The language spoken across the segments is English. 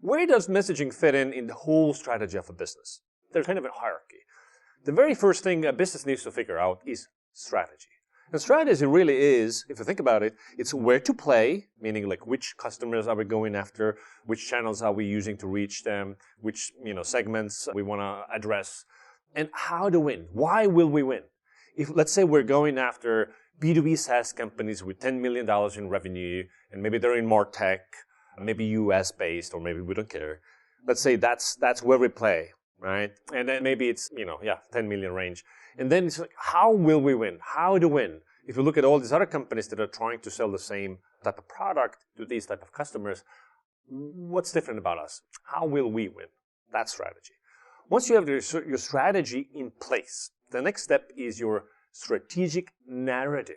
where does messaging fit in the whole strategy of a business? There's kind of a hierarchy. The very first thing a business needs to figure out is strategy. And strategy really is, if you think about it, it's where to play, meaning like which customers are we going after, which channels are we using to reach them, which segments we want to address, and how to win. Why will we win? If let's say we're going after B2B SaaS companies with $10 million in revenue, and maybe they're in MarTech, maybe US based, or maybe we don't care. Let's say that's where we play, right? And then maybe it's 10 million range. And then it's like, how will we win? How to win? If you look at all these other companies that are trying to sell the same type of product to these type of customers, what's different about us? How will we win? That's strategy. Once you have your strategy in place, the next step is your strategic narrative.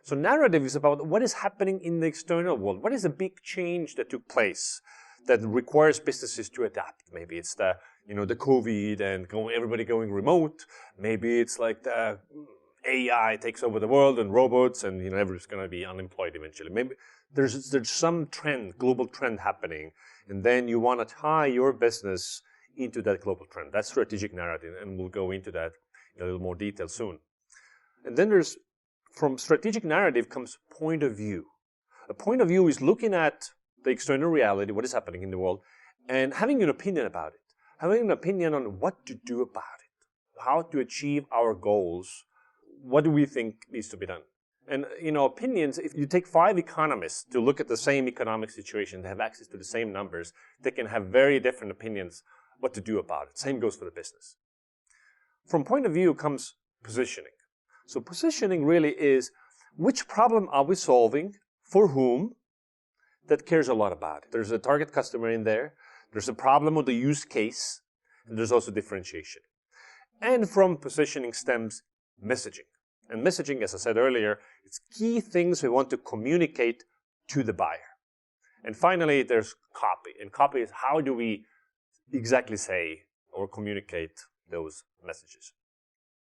So narrative is about what is happening in the external world. What is the big change that took place that requires businesses to adapt? Maybe it's the COVID and everybody going remote. Maybe it's like the AI takes over the world and robots and everyone's going to be unemployed eventually. Maybe there's some trend, global trend happening, and then you want to tie your business into that global trend. That's strategic narrative, and we'll go into that in a little more detail soon. And then from strategic narrative comes point of view. A point of view is looking at the external reality, what is happening in the world, and having an opinion about it. Having an opinion on what to do about it, how to achieve our goals, what do we think needs to be done. And opinions, if you take 5 economists to look at the same economic situation, they have access to the same numbers, they can have very different opinions what to do about it. Same goes for the business. From point of view comes positioning. So positioning really is which problem are we solving, for whom, that cares a lot about it. There's a target customer in there, there's a problem with the use case, and there's also differentiation. And from positioning stems messaging. And messaging, as I said earlier, it's key things we want to communicate to the buyer. And finally, there's copy. And copy is how do we exactly say or communicate those messages.